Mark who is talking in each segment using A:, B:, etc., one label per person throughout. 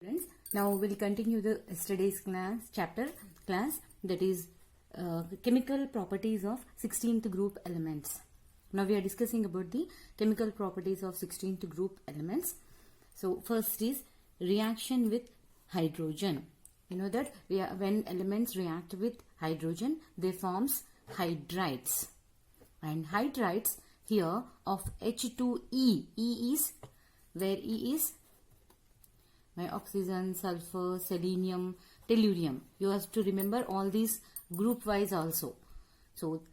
A: Friends, now we'll continue the yesterday's chapter that is chemical properties of 16th group elements. Now we are discussing about the chemical properties of 16th group elements. So first is reaction with hydrogen. You know that when elements react with hydrogen, they forms hydrides, and hydrides here of H2E. E is where E is my oxygen, sulfur, selenium, tellurium. You have to remember all these group wise also. So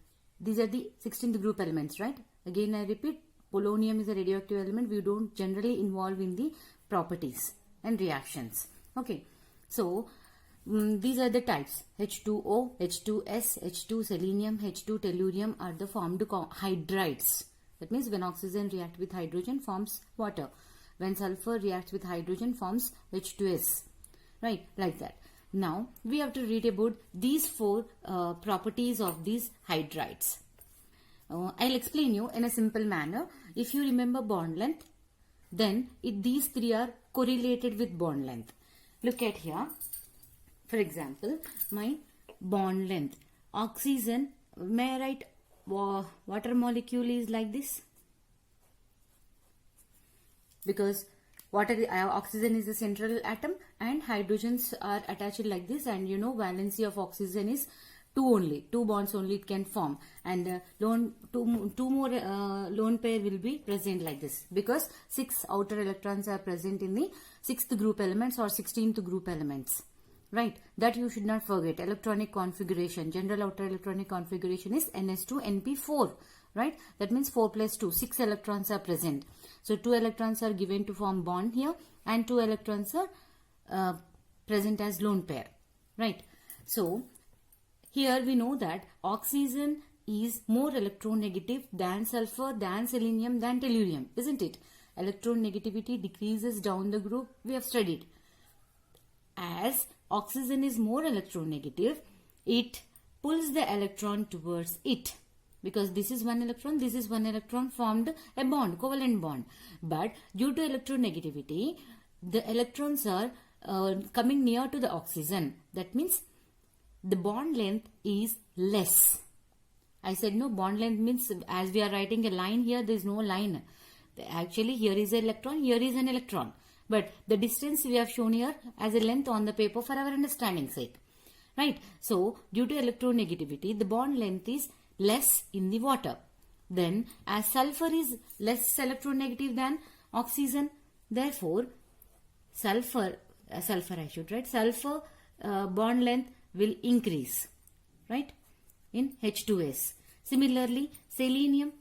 A: these are the 16th group elements, right? Again I repeat, polonium is a radioactive element. We don't generally involve in the properties and reactions. Okay, so these are the types: H2O, H2S, H2 selenium, H2 tellurium are the formed hydrides. That means when oxygen reacts with hydrogen forms water. When sulfur reacts with hydrogen forms H2S, right? Like that. Now we have to read about these four properties of these hydrides. I'll explain you in a simple manner. If you remember bond length, then these three are correlated with bond length. Look at here. For example, my bond length. Oxygen, may I write water molecule is like this? Because oxygen is the central atom and hydrogens are attached like this, and you know valency of oxygen is 2 only, 2 bonds only it can form, and two more lone pair will be present like this, because 6 outer electrons are present in the 6th group elements or 16th group elements, right? That you should not forget. Electronic configuration, general outer electronic configuration is Ns2Np4, right? That means 4 plus 2, 6 electrons are present. So 2 electrons are given to form bond here, and 2 electrons are present as lone pair, right? So here we know that oxygen is more electronegative than sulfur, than selenium, than tellurium, isn't it? Electronegativity decreases down the group, we have studied. As oxygen is more electronegative, it pulls the electron towards it. Because this is one electron formed a bond, covalent bond. But due to electronegativity, the electrons are coming near to the oxygen. That means the bond length is less. I said no, bond length means as we are writing a line here, there is no line. Actually here is an electron, here is an electron. But the distance we have shown here as a length on the paper for our understanding sake. Right? So due to electronegativity, the bond length is less in the water. Then as sulfur is less electronegative than oxygen, therefore sulfur bond length will increase, right, in H2S. Similarly selenium,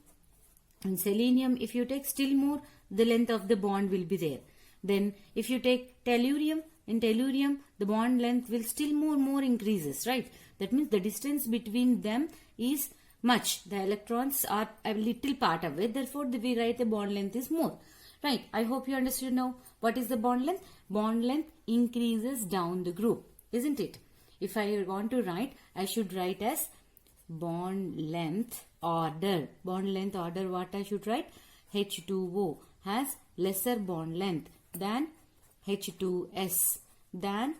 A: if you take, still more the length of the bond will be there. Then if you take tellurium, in tellurium the bond length will still more increases, right? That means the distance between them is much. The electrons are a little part away, therefore we write the bond length is more, right? I hope you understood now what is the bond length. Bond length increases down the group, isn't it? If I want to write, I should write as bond length order. Bond length order, what I should write? H2O has lesser bond length than H2S, than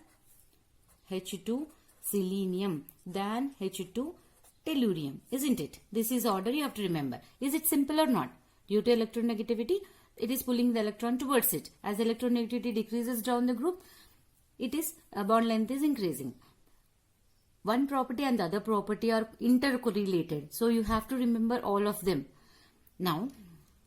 A: H2 selenium, than H2 tellurium, isn't it? This is order you have to remember. Is it simple or not? Due to electronegativity, it is pulling the electron towards it. As electronegativity decreases down the group, it is bond length is increasing. One property and the other property are intercorrelated, so you have to remember all of them. Now,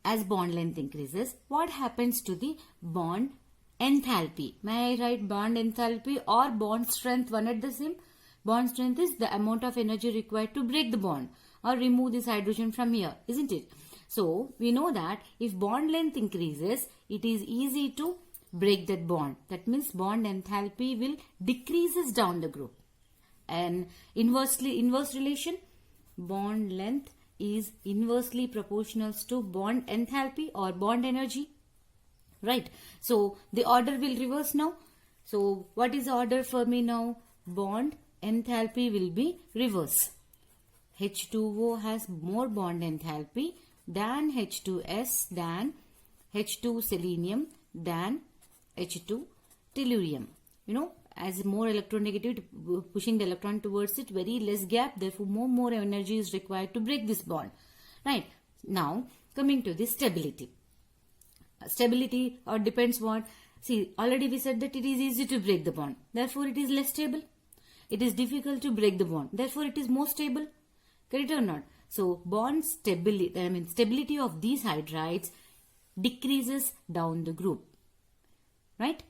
A: as bond length increases, what happens to the bond enthalpy? May I write bond enthalpy or bond strength one at the same? Bond strength is the amount of energy required to break the bond or remove this hydrogen from here, isn't it? So we know that if bond length increases, it is easy to break that bond. That means bond enthalpy will decreases down the group. And inverse relation, bond length is inversely proportional to bond enthalpy or bond energy, right? So the order will reverse now. So what is the order for me now? Bond enthalpy will be reverse. H2O has more bond enthalpy than H2S, than H2 selenium, than H2 tellurium. As more electronegativity pushing the electron towards it, very less gap, therefore more energy is required to break this bond. Right. Now coming to the stability. Stability depends what? See, already we said that it is easy to break the bond, therefore it is less stable. It is difficult to break the bond, therefore it is more stable. Correct or not? So bond stability, stability of these hydrides decreases down the group. Right?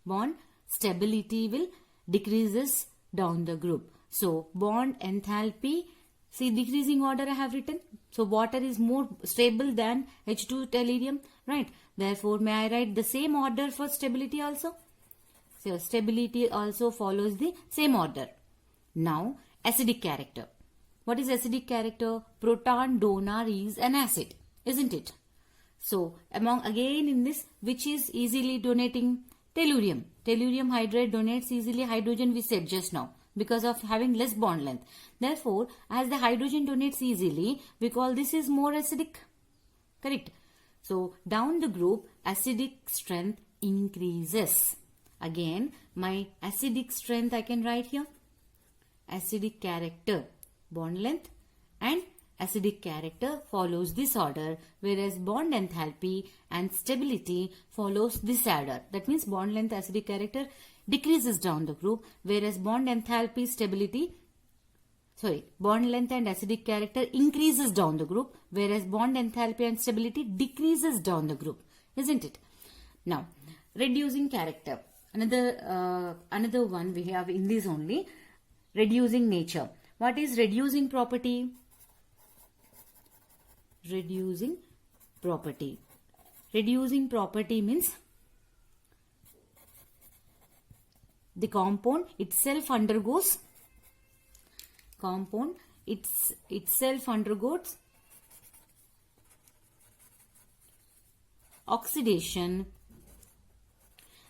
A: Bond stability will decreases down the group. So bond enthalpy, see, decreasing order I have written. So water is more stable than H2 tellurium, right? Therefore, may I write the same order for stability also? So stability also follows the same order. Now, acidic character. What is acidic character? Proton donor is an acid, isn't it? So again in this, which is easily donating? Tellurium. Tellurium hydride donates easily hydrogen, we said just now, because of having less bond length. Therefore, as the hydrogen donates easily, we call this is more acidic. Correct? So, down the group, acidic strength increases. Again, my acidic strength I can write here. Acidic character, bond length, and acidic character follows this order, whereas bond enthalpy and stability follows this order. That means bond length, acidic character decreases down the group, whereas bond enthalpy, bond length and acidic character increases down the group, whereas bond enthalpy and stability decreases down the group, isn't it? Now, reducing character. Another one we have in this only, reducing nature. What is reducing property? Reducing property. Reducing property means the compound itself undergoes oxidation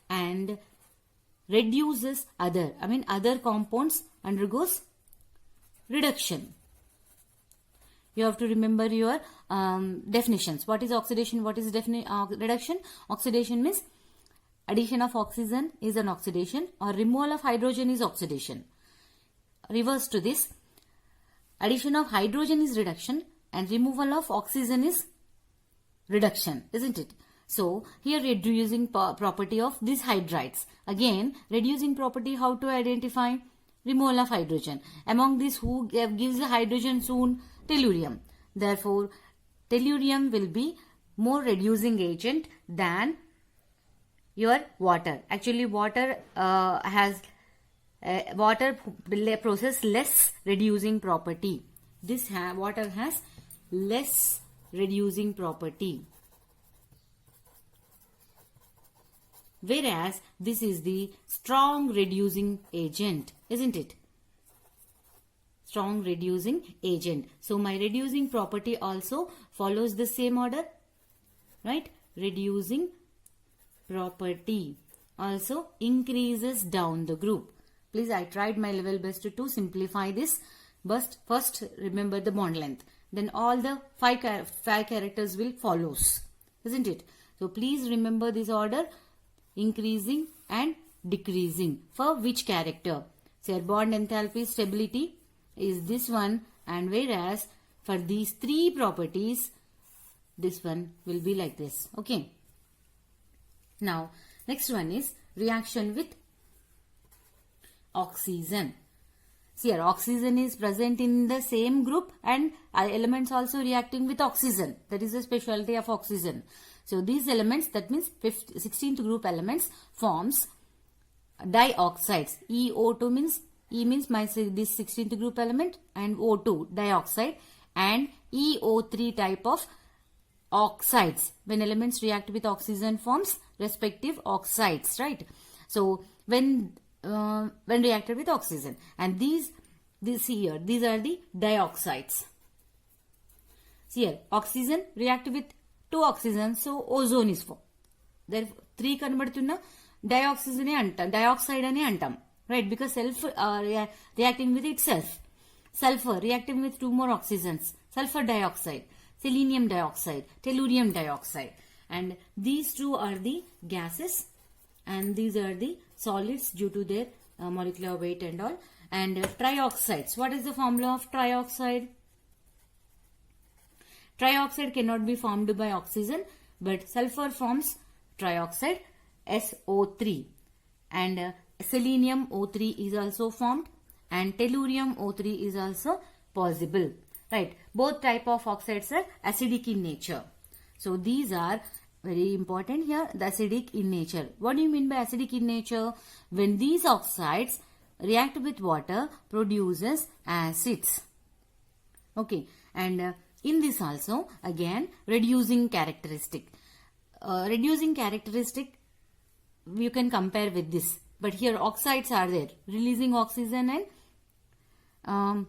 A: and reduces other compounds undergoes reduction. You have to remember your definitions. What is oxidation? What is reduction? Oxidation means addition of oxygen is an oxidation, or removal of hydrogen is oxidation. Reverse to this, addition of hydrogen is reduction and removal of oxygen is reduction, isn't it? So here reducing property of these hydrides. Again, reducing property, how to identify? Removal of hydrogen. Among these, who gives the hydrogen soon? Tellurium. Therefore, tellurium will be more reducing agent than your water. Actually, water process less reducing property. This water has less reducing property. Whereas this is the strong reducing agent, isn't it? Strong reducing agent. So my reducing property also follows the same order, right? Reducing property also increases down the group. Please, I tried my level best to simplify this. But first remember the bond length. Then all the five characters will follows, isn't it? So please remember this order, increasing and decreasing. For which character? So bond enthalpy, stability is this one, and whereas for these three properties, this one will be like this. Okay. Now, next one is reaction with oxygen. See here, oxygen is present in the same group and elements also reacting with oxygen. That is the specialty of oxygen. So these elements, that means 16th group elements, forms dioxides. EO2 means, E means this 16th group element, and O2 dioxide, and EO3 type of oxides. When elements react with oxygen, forms respective oxides, right? So when reacted with oxygen, and these here, these are the dioxides. See here, oxygen react with 2 oxygens, so ozone is formed. There 3 కనబడుతున్న dioxide అని అంటాం, right? Because reacting with itself. Sulfur reacting with 2 more oxygens, sulfur dioxide, selenium dioxide, tellurium dioxide, and these 2 are the gases and these are the solids due to their molecular weight and all. And trioxides. What is the formula of trioxide? Trioxide cannot be formed by oxygen, but sulfur forms trioxide, SO3. And selenium O3 is also formed, and tellurium O3 is also possible. Right? Both type of oxides are acidic in nature. So these are very important here, the acidic in nature. What do you mean by acidic in nature? When these oxides react with water, produces acids. Okay, and in this also again reducing characteristic. Reducing characteristic you can compare with this, but here oxides are there, releasing oxygen and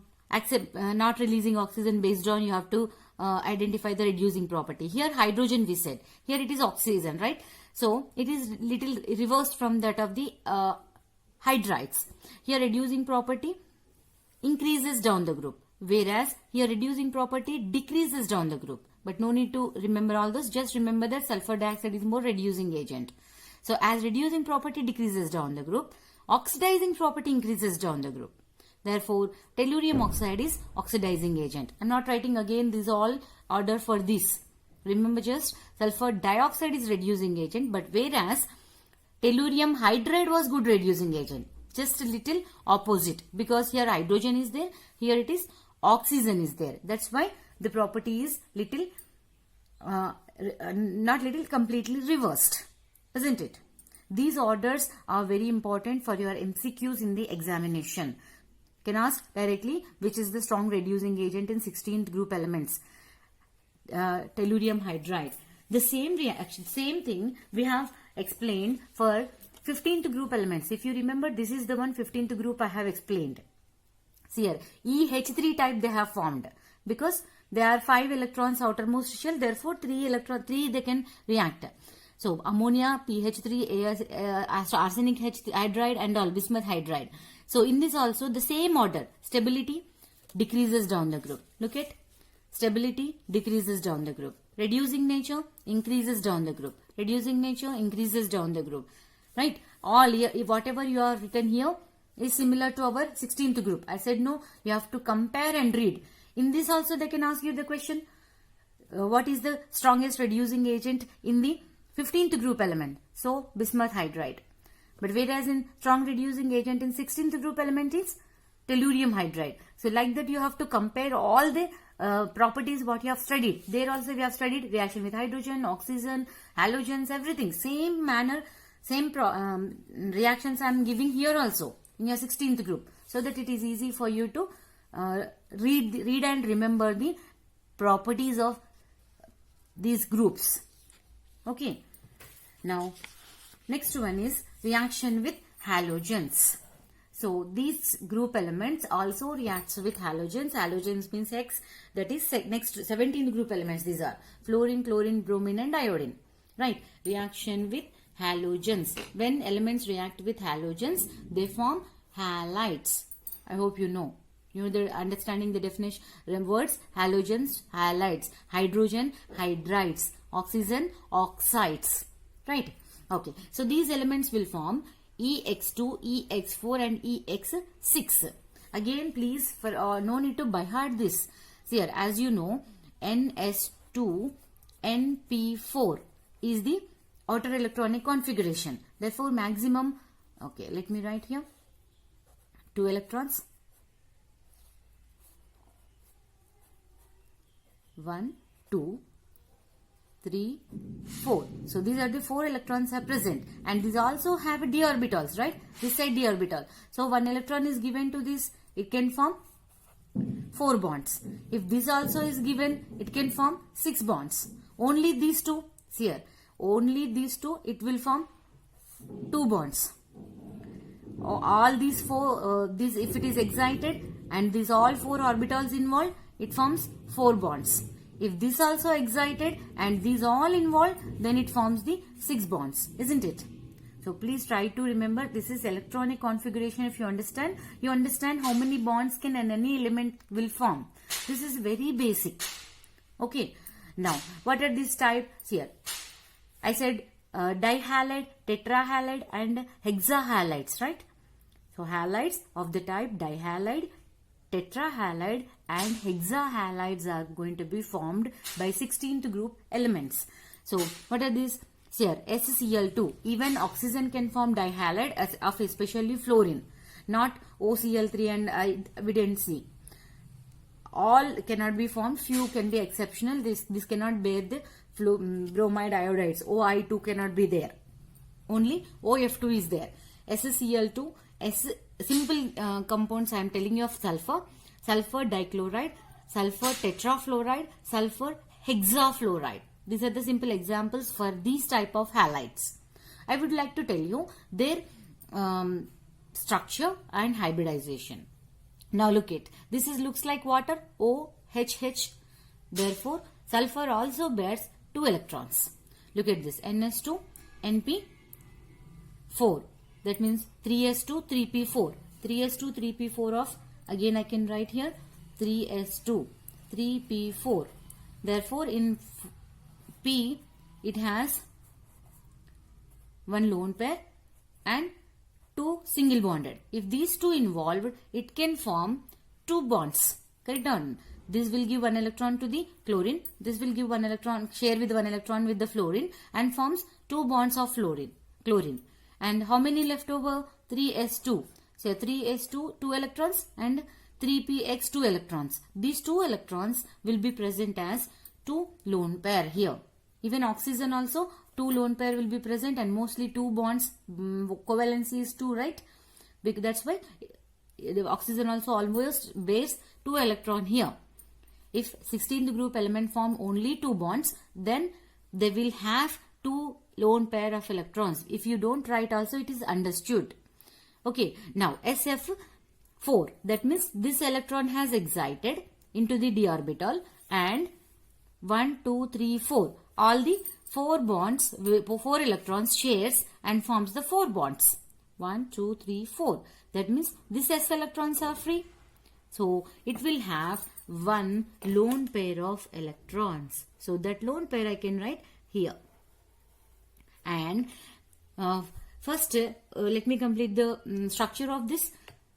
A: not releasing oxygen. Based on, you have to identify the reducing property. Here hydrogen we said, here it is oxygen, right? So it is little reversed from that of the hydrides. Here reducing property increases down the group, whereas here reducing property decreases down the group. But no need to remember all this, just remember that sulfur dioxide is more reducing agent. So as reducing property decreases down the group, oxidizing property increases down the group. Therefore, tellurium oxide is oxidizing agent. I am not writing again this all order for this. Remember, just sulfur dioxide is reducing agent, but whereas tellurium hydride was good reducing agent. Just a little opposite, because here hydrogen is there, here it is oxygen is there. That's why the property is little, not little, completely reversed, isn't it? These orders are very important for your MCQs in the examination. You can ask directly which is the strong reducing agent in 16th group elements. Tellurium hydride. The same reaction, same thing we have explained for 15th group elements. If you remember, this is the one 15th group I have explained. See here, EH3 type they have formed because there are 5 electrons outermost shell, therefore 3 they can react. So ammonia, PH3, arsenic hydride and all, bismuth hydride. So in this also the same order, stability decreases down the group. Look at stability decreases down the group. Reducing nature increases down the group. Reducing nature increases down the group. Right? All here, whatever you have written here is similar to our 16th group. I said no, you have to compare and read. In this also they can ask you the question, what is the strongest reducing agent in the 15th group element? So bismuth hydride. But whereas in strong reducing agent in 16th group element is tellurium hydride. So like that you have to compare all the properties what you have studied. There also we have studied reaction with hydrogen, oxygen, halogens, everything. Same manner, same reactions I am giving here also in your 16th group, so that it is easy for you to read and remember the properties of these groups. Okay. Now, next one is reaction with halogens. So, these group elements also reacts with halogens. Halogens means X, that is next 17 group elements. These are fluorine, chlorine, bromine and iodine. Right. Reaction with halogens. When elements react with halogens, they form halides. I hope you know. You know the understanding the definition. Words halogens, halides, hydrogen, hydrides, oxygen, oxides. Right. Okay. So these elements will form EX2, EX4 and EX6. Again, please, for no need to by heart this. See here, as you know, NS2, NP4 is the outer electronic configuration. Therefore, maximum, okay, let me write here, 2 electrons. 1, 2, 3, 4. So these are the 4 electrons are present, and these also have d orbitals, right? This side d orbital. So 1 electron is given to this, it can form 4 bonds. If this also is given, it can form 6 bonds. Only these two, see here, only these two, it will form 2 bonds. All these 4, this if it is excited and these all 4 orbitals involved, it forms 4 bonds. If this also excited and these all involved, then it forms the 6 bonds, isn't it? So please try to remember, this is electronic configuration. If you understand how many bonds can any element will form. This is very basic. Okay. Now, what are these types here? I said dihalide, tetrahalide and hexahalides, right? So halides of the type dihalide, tetrahalide and hexahalides are going to be formed by 16th group elements. So what are these? Here SCl2. Even oxygen can form dihalide of especially fluorine, not OCl3 and we didn't see. All cannot be formed, few can be exceptional. This cannot bear the bromide iodides. OI2 cannot be there. Only OF2 is there. SCl2, simple compounds I am telling you of sulfur, sulfur dichloride, sulfur tetrafluoride, sulfur hexafluoride. These are the simple examples for these type of halides. I would like to tell you their structure and hybridization. Now look it. This looks like water, OHH. Therefore, sulfur also bears 2 electrons. Look at this, NS2, NP4. That means 3s2, 3p4. 3s2, 3p4 of, again I can write here, 3s2, 3p4. Therefore, in P, it has 1 lone pair and 2 single bonded. If these 2 involved, it can form 2 bonds. Correct on. This will give 1 electron to the chlorine. This will give 1 electron, share with 1 electron with the fluorine and forms 2 bonds of chlorine. And how many left over? 3s2. So 3s2, 2 electrons and 3px, 2 electrons. These 2 electrons will be present as 2 lone pair here. Even oxygen also 2 lone pair will be present and mostly 2 bonds. Covalency is 2, right? Because that's why the oxygen also almost bears 2 electron here. If 16th group element form only 2 bonds, then they will have 2 lone pair of electrons. If you don't write also, it is understood. Okay, now SF4. That means this electron has excited into the d orbital and 1, 2, 3, 4. All the 4 bonds, 4 electrons shares and forms the 4 bonds. 1, 2, 3, 4. That means these s electrons are free. So it will have 1 lone pair of electrons. So that lone pair I can write here. And first let me complete the structure of this.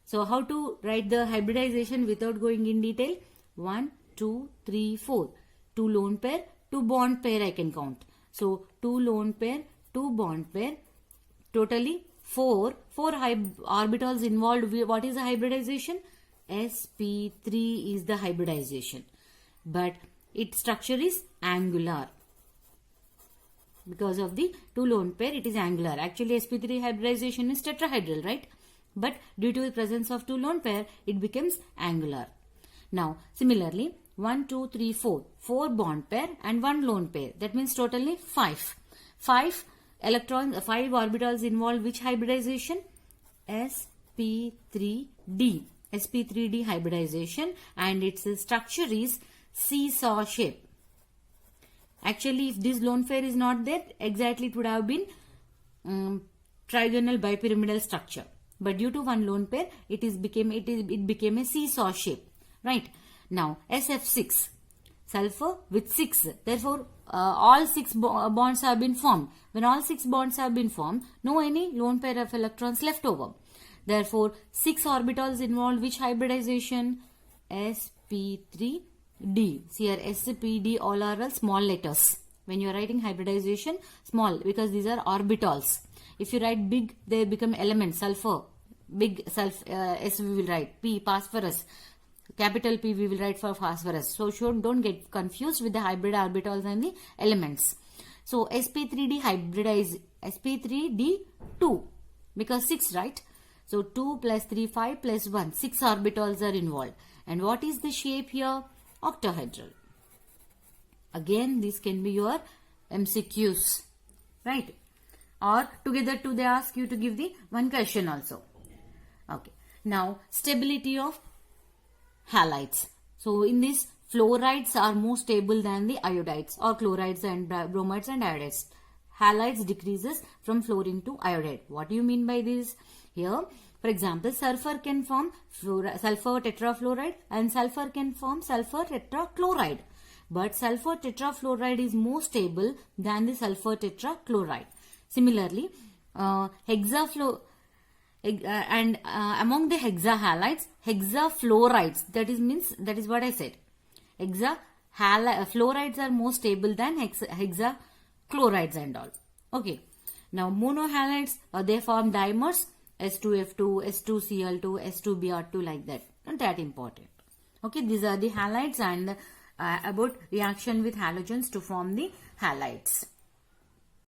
A: So how to write the hybridization without going in detail? 1, 2, 3, 4. 2 lone pair, 2 bond pair I can count. So 2 lone pair, 2 bond pair, totally 4 orbitals involved. What is the hybridization? sp3 is the hybridization, but its structure is angular. Because of the 2 lone pair, it is angular. Actually, sp3 hybridization is tetrahedral, right? But due to the presence of 2 lone pair, it becomes angular. Now, similarly, 1, 2, 3, 4. 4 bond pair and 1 lone pair. That means totally 5. 5 electrons, 5 orbitals involved which hybridization? sp3d. sp3d hybridization, and its structure is seesaw shape. Actually, if this lone pair is not there, exactly it would have been trigonal bipyramidal structure. But due to 1 lone pair, it became a seesaw shape, right? Now SF6, sulfur with 6. Therefore, all 6 bonds have been formed. When all 6 bonds have been formed, no any lone pair of electrons left over. Therefore, 6 orbitals involved which hybridization? sp3d. See here, sp3d all are small letters. When you are writing hybridization, small, because these are orbitals. If you write big, they become elements. Sulfur, big S we will write. P, phosphorus. Capital P we will write for phosphorus. So don't get confused with the hybrid orbitals and the elements. So sp3d hybridize, sp3d 2, because 6, right? So 2 plus 3, 5 plus 1, 6 orbitals are involved. And what is the shape here? Octahedral. Again, this can be your MCQs, right? Or together they ask you to give the one question also. Okay. Now, stability of halides. So in this, fluorides are more stable than the iodides, or chlorides and bromides and iodides. Halides decreases from fluorine to iodide. What do you mean by this? Here, for example, sulfur can form sulfur tetrafluoride and sulfur can form sulfur tetrachloride. But sulfur tetrafluoride is more stable than the sulfur tetrachloride. Similarly, among the hexahalides, hexafluorides, that is what I said. Fluorides are more stable than hexachlorides and all. Okay. Now monohalides, they form dimers, S2F2, S2Cl2, S2Br2, like that. Not that important. Okay, these are the halides and about reaction with halogens to form the halides.